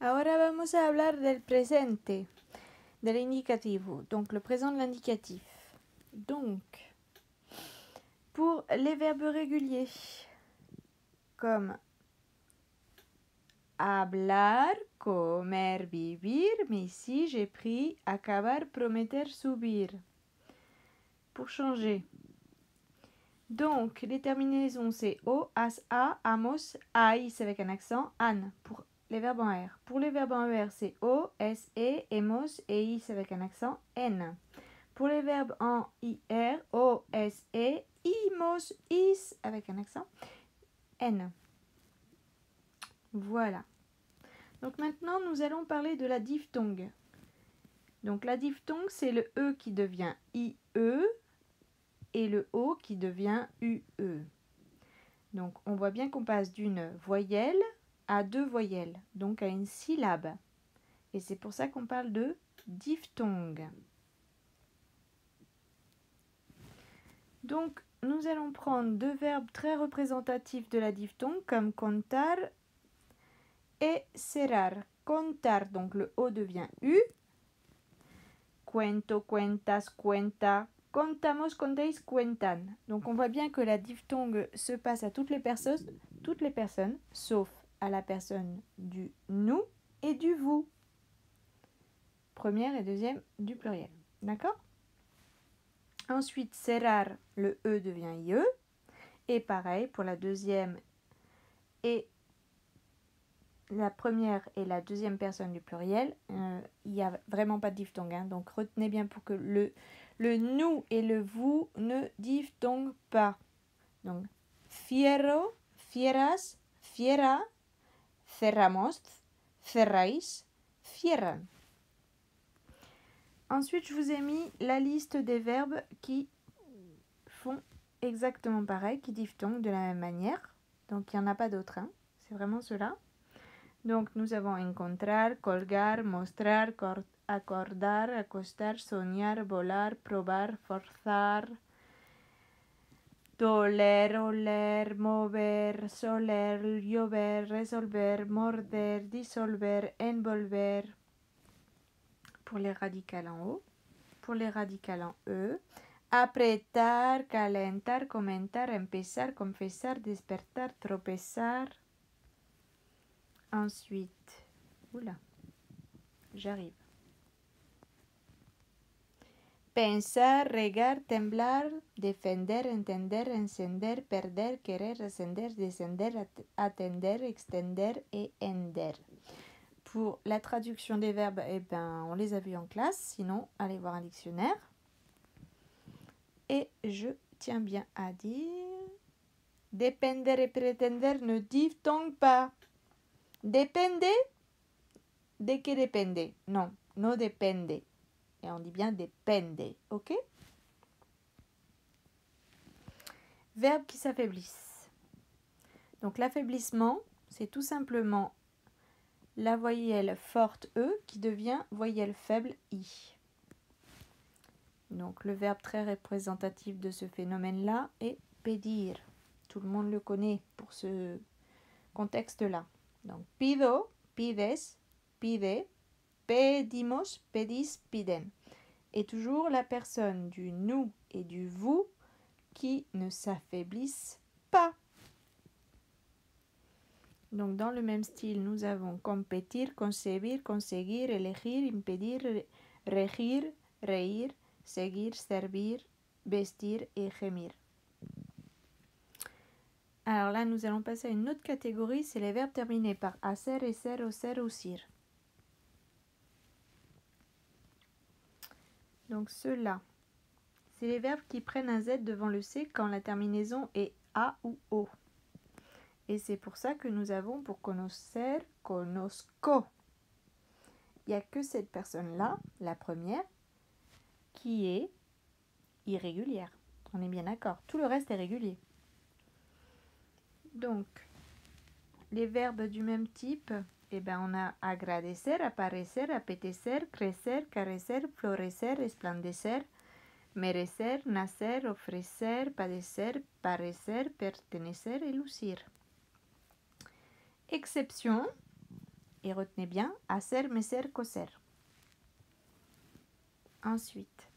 Ahora vamos a hablar del presente, del indicativo, donc le présent de l'indicatif. Donc, pour les verbes réguliers, comme hablar, comer, vivir, mais ici j'ai pris acabar, prometer, subir, pour changer. Donc, les terminaisons c'est o, as, a, amos, aïs avec un accent, an, pour les verbes en R. Pour les verbes en ER, c'est o, s, e, emos, eis avec un accent, n. Pour les verbes en IR, o, s, e, imos, is avec un accent, n. Voilà. Donc maintenant, nous allons parler de la diphtongue. Donc la diphtongue, c'est le E qui devient IE et le O qui devient UE. Donc on voit bien qu'on passe d'une voyelle à deux voyelles, donc à une syllabe. Et c'est pour ça qu'on parle de diphtongue. Donc nous allons prendre deux verbes très représentatifs de la diphtongue comme contar et cerrar. Contar, donc le O devient U. Cuento, cuentas, cuenta. Contamos, contéis, cuentan. Donc on voit bien que la diphtongue se passe à toutes les personnes, sauf à la personne du nous et du vous. Première et deuxième du pluriel. D'accord? Ensuite, cerrar, le E devient IE. Et pareil pour la deuxième et la première et la deuxième personne du pluriel. Il n'y a vraiment pas de diphtongue. Hein, donc retenez bien pour que le nous et le vous ne diphtonguent pas. Donc, fierro, fieras, fiera, cerramos, cerráis, cierran. Ensuite, je vous ai mis la liste des verbes qui font exactement pareil, qui diphtonguent de la même manière. Donc, il n'y en a pas d'autres. Hein. C'est vraiment cela. Donc, nous avons encontrar, colgar, mostrar, acordar, acostar, soñar, volar, probar, forzar, doler, oler, mover, soler, llover, resolver, morder, disolver, envolver. Pour les radicales en O. Pour les radicales en E. Apretar, calentar, comentar, empezar, confesar, despertar, tropezar. Ensuite, oula, j'arrive. Pensar, regar, temblar, defender, entender, encender, perder, querer, ascender, descender, atender, extender et ender. Pour la traduction des verbes, eh ben, on les a vus en classe, sinon allez voir un dictionnaire. Et je tiens bien à dire, depender et pretender ne diphtonguent pas. Depende, de que depende. Non, no depende. Et on dit bien depende, ok? Verbes qui s'affaiblissent. Donc l'affaiblissement, c'est tout simplement la voyelle forte E qui devient voyelle faible I. Donc le verbe très représentatif de ce phénomène-là est pedir. Tout le monde le connaît pour ce contexte-là. Donc pido, pides, pide, pedimos, pedis, piden. Et toujours la personne du nous et du vous qui ne s'affaiblissent pas. Donc dans le même style, nous avons competir, concebir, conseguir, elegir, impedir, regir, reír, seguir, servir, vestir et gemir. Alors là, nous allons passer à une autre catégorie, c'est les verbes terminés par hacer, eser, oser, usir. Donc ceux-là, c'est les verbes qui prennent un Z devant le C quand la terminaison est A ou O. Et c'est pour ça que nous avons pour conocer, conozco. Il n'y a que cette personne-là, la première, qui est irrégulière. On est bien d'accord. Tout le reste est régulier. Donc, les verbes du même type, eh ben, on a agradecer, aparecer, apetecer, crecer, carecer, florecer, resplandecer, merecer, nacer, ofrecer, padecer, parecer, pertenecer et lucir. Exception, Et retenez bien, hacer, mecer, coser. Ensuite,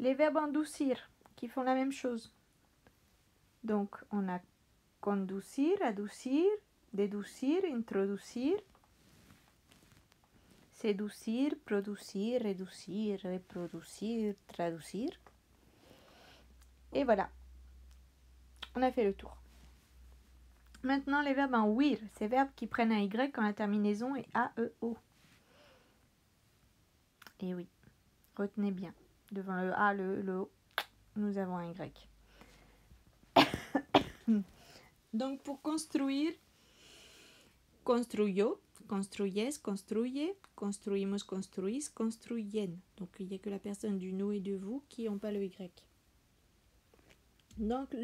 les verbes endoucir qui font la même chose. Donc, on a conducir, adoucir, deducir, introducir, séducir, producir, réducir, reproducir, traducir. Et voilà, on a fait le tour. Maintenant, les verbes en ouïr, ces verbes qui prennent un Y quand la terminaison est A-E-O. Et oui, retenez bien, devant le A, le O, nous avons un Y. Donc, pour construire, construyo, construyes, construye, construimos, construís, construyen. Donc, il n'y a que la personne du nous et de vous qui n'ont pas le Y. Donc,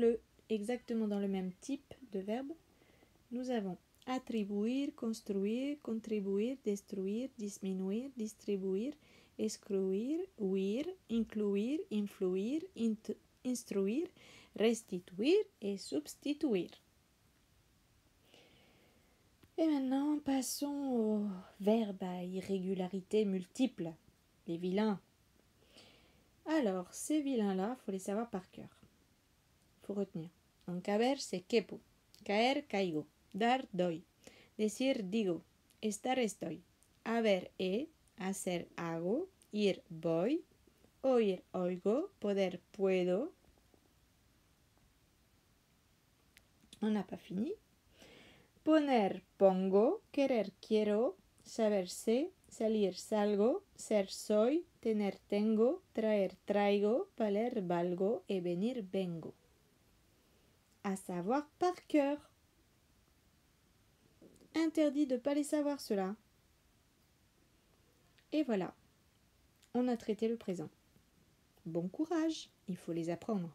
exactement dans le même type de verbe, nous avons attribuir, construire, contribuir, destruire, diminuir, distribuir, excluir, huir, incluir, influir, instruire, restituir et substituir. Et maintenant, passons aux verbes à irrégularité multiple, les vilains. Alors, ces vilains-là, il faut les savoir par cœur. Il faut retenir. Donc, haber, c'est quepo. Caer, caigo. Dar, doy. Decir, digo. Estar, estoy. Haber, hacer, hago. Ir, voy. Oír, oigo. Poder, puedo. On n'a pas fini. Poner, pongo. Querer, quiero. Saber, sé. Salir, salgo. Ser, soy. Tener, tengo. Traer, traigo. Valer, valgo. Et venir, vengo. À savoir par cœur. Interdit de ne pas les savoir cela. Et voilà, on a traité le présent. Bon courage, il faut les apprendre.